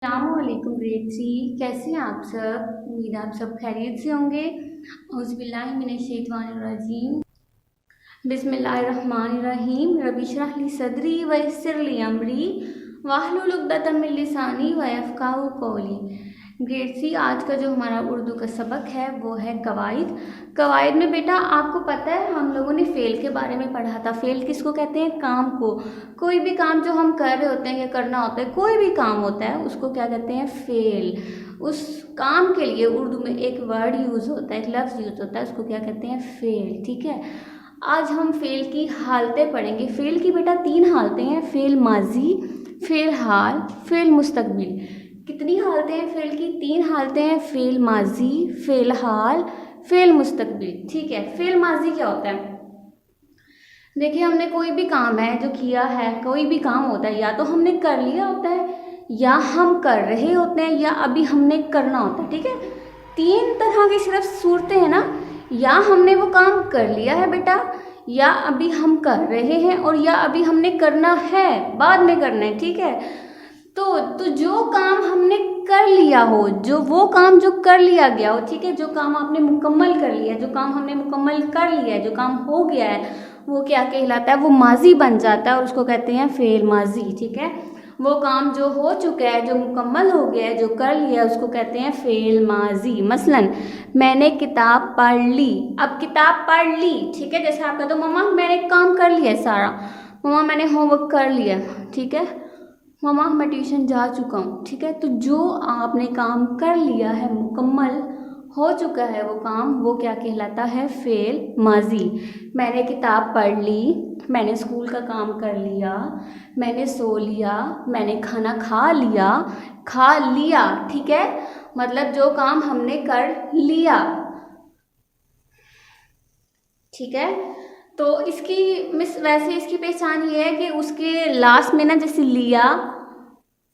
अस्सलामुअलैकुम grade C. कैसे हैं आप सब? उम्मीद है आप सब खैरियत से होंगे। औज़ुबिल्लाहिमिनश्शैतानिर्रजीम। बिस्मिल्लाहिर्रहमानिर्रहीम। रब्बि इश्रह ली सदरी व यस्सिर ली अमरी वाहलुल उक़दतम मिन लिसानी व यफ़क़हू क़ौली। ग्रेड सी, आज का जो हमारा उर्दू का सबक है वो है कवाइद। कवाइद में बेटा आपको पता है हम लोगों ने फ़ेल के बारे में पढ़ा था। फ़ेल किसको कहते हैं? काम को। कोई भी काम जो हम कर रहे होते हैं या करना होता है, कोई भी काम होता है, उसको क्या कहते हैं? फ़ेल। उस काम के लिए उर्दू में एक वर्ड यूज़ होता है, एक लफ्ज़ यूज़ होता है, उसको क्या कहते हैं? फ़ेल। ठीक है, आज हम फ़ेल की हालतें पढ़ेंगे। फ़ेल की बेटा 3 हालतें हैं, फ़ेल माजी, फ़ेल हाल, फ़ेल मुस्तकबिल। कितनी हालतें हैं फ़ेल की? 3 हालतें हैं, फ़ेल माजी, फ़ेल हाल, फ़ेल मुस्तकबिल। ठीक है, फ़ेल माजी क्या होता है? देखिए, हमने कोई भी काम है जो किया है, कोई भी काम होता है, या तो हमने कर लिया होता है, या हम कर रहे होते हैं, या अभी हमने करना होता है। ठीक है, 3 तरह की सिर्फ सूरतें हैं ना, या हमने वो काम कर लिया है बेटा, या अभी हम कर रहे हैं, और या अभी हमने करना है, बाद में करना है। ठीक है, तो जो काम हमने कर लिया हो, जो वो काम जो कर लिया गया हो, ठीक है, जो काम आपने मुकम्मल कर लिया, जो काम हमने मुकम्मल कर लिया है, जो काम हो गया है, वो क्या कहलाता है? वो माजी बन जाता है और उसको कहते हैं फ़ेल माजी। ठीक है, वो काम जो हो चुका है, जो मुकम्मल हो गया है, जो कर लिया है, उसको कहते हैं फ़ेल माजी। मसलन मैंने किताब पढ़ ली। अब किताब पढ़ ली, ठीक है, जैसे आप कहते हो मम्मा मैंने काम कर लिया है सारा, मम्मा मैंने होमवर्क कर लिया, ठीक है, मम्मा मैं ट्यूशन जा चुका हूँ। ठीक है, तो जो आपने काम कर लिया है, मुकम्मल हो चुका है वो काम, वो क्या कहलाता है? फ़ेल माजी। मैंने किताब पढ़ ली, मैंने स्कूल का काम कर लिया, मैंने सो लिया, मैंने खाना खा लिया, खा लिया। ठीक है, मतलब जो काम हमने कर लिया। ठीक है, तो इसकी वैसे इसकी पहचान ये है कि उसके लास्ट में ना, जैसे लिया,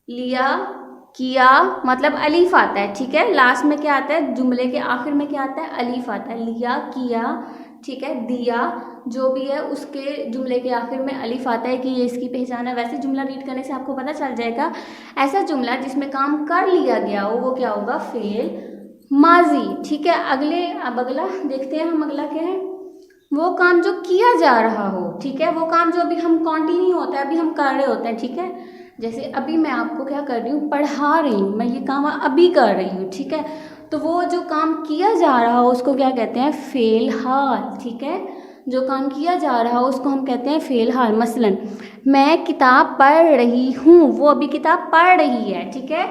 लिया, किया, मतलब अलीफ आता है। ठीक है, लास्ट में क्या आता है? जुमले के आखिर में क्या आता है? अलीफ आता है। लिया, किया, ठीक है, दिया, जो भी है उसके जुमले के आखिर में अलीफ आता है कि ये इसकी पहचान है। वैसे जुमला रीड करने से आपको पता चल जाएगा। ऐसा जुमला जिसमें काम कर लिया गया हो वो क्या होगा? फ़ेल माजी। ठीक है, अब अगला देखते हैं हम। अगला क्या है? वो काम जो किया जा रहा हो। ठीक है, वो काम जो अभी हम कंटिन्यू होता है, अभी हम कर रहे होते हैं। ठीक है, जैसे अभी मैं आपको क्या कर रही हूँ? पढ़ा रही हूँ, मैं ये काम अभी कर रही हूँ। ठीक है, तो वो जो काम किया जा रहा हो उसको क्या कहते हैं? फ़ेल हाल। ठीक है, जो काम किया जा रहा हो उसको हम कहते हैं फ़ेल हाल। मसलन मैं किताब पढ़ रही हूँ, वो अभी किताब पढ़ रही है। ठीक है,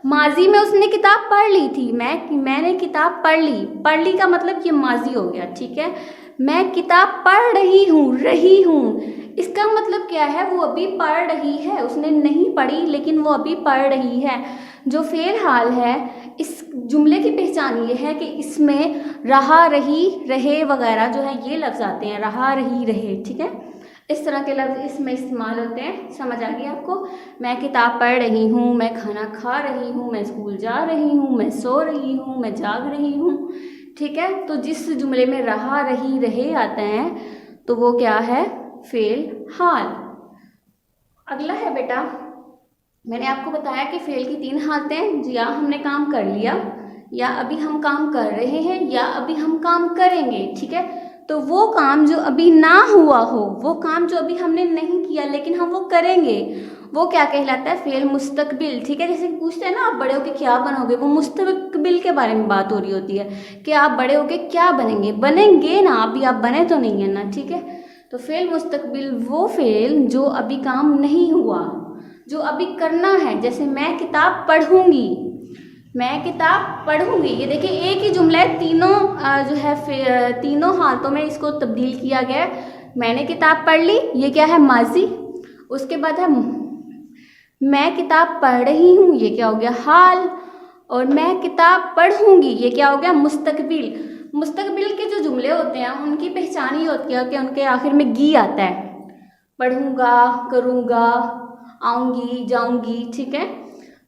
माजी में उसने किताब पढ़ ली थी, मैंने किताब पढ़ ली। पढ़ ली का मतलब ये माजी हो गया। ठीक है, मैं किताब पढ़ रही हूँ, इसका मतलब क्या है? वो अभी पढ़ रही है, उसने नहीं पढ़ी लेकिन वो अभी पढ़ रही है। जो फ़ेल हाल है, इस जुमले की पहचान ये है कि इसमें रहा, रही, रहे वगैरह जो है ये लफ्ज़ आते हैं। रहा, रही, रहे। ठीक है, इस तरह के लफ्ज़ इसमें इस्तेमाल होते हैं। समझ आ गई आपको? मैं किताब पढ़ रही हूँ, मैं खाना खा रही हूँ, मैं स्कूल जा रही हूँ, मैं सो रही हूँ, मैं जाग रही हूँ। ठीक है, तो जिस जुमले में रहा, रही, रहे आते हैं तो वो क्या है? फ़ेल हाल। अगला है बेटा, मैंने आपको बताया कि फ़ेल की 3 हालतें हैं। या हमने काम कर लिया, या अभी हम काम कर रहे हैं, या अभी हम काम करेंगे। ठीक है, तो वो काम जो अभी ना हुआ हो, वो काम जो अभी हमने नहीं किया लेकिन हम वो करेंगे, वो क्या कहलाता है? फ़ेल मुस्तकबिल। ठीक है, जैसे पूछते हैं ना आप बड़े होके क्या बनोगे, वो मुस्तकबिल के बारे में बात हो रही होती है कि आप बड़े होके क्या बनेंगे। बनेंगे ना, अभी आप बने तो नहीं है ना। ठीक है, तो फ़ेल मुस्तकबिल वो फ़ेल जो अभी काम नहीं हुआ, जो अभी करना है। जैसे मैं किताब पढ़ूंगी, मैं किताब पढ़ूंगी, ये देखिए एक ही जुमला है, तीनों जो है तीनों हालतों में इसको तब्दील किया गया है। मैंने किताब पढ़ ली, ये क्या है? माजी। उसके बाद है मैं किताब पढ़ रही हूँ, ये क्या हो गया? हाल। और मैं किताब पढ़ूंगी, ये क्या हो गया? मुस्तकबिल। मुस्तकबिल के जो जुमले होते हैं उनकी पहचान ही होती है कि उनके आखिर में गी आता है। पढ़ूंगा, करूँगा, आऊँगी, जाऊँगी। ठीक है,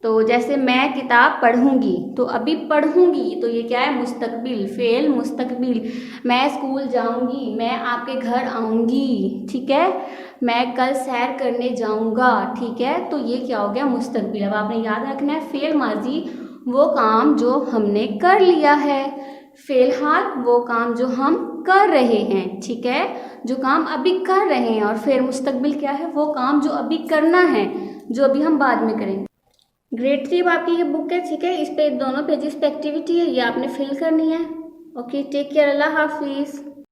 तो जैसे मैं किताब पढ़ूंगी, तो अभी पढ़ूंगी तो ये क्या है? मुस्तकबिल, फ़ेल मुस्तकबिल। मैं स्कूल जाऊंगी, मैं आपके घर आऊंगी। ठीक है, मैं कल सैर करने जाऊंगा, ठीक है। तो ये क्या हो गया, मुस्तकबिल। अब आपने याद रखना है फेल माजी वो काम जो हमने कर लिया है, फेल हाल वो काम जो हम कर रहे हैं, ठीक है, जो काम अभी कर रहे हैं। और फिर मुस्तकबिल क्या है, वो काम जो अभी करना है, जो अभी हम बाद में करेंगे। ग्रेड 3 आपकी ये बुक है, ठीक है। इस पे दोनों पेजेस पे एक्टिविटी है, ये आपने फिल करनी है। ओके, टेक केयर, अल्लाह हाफिज़।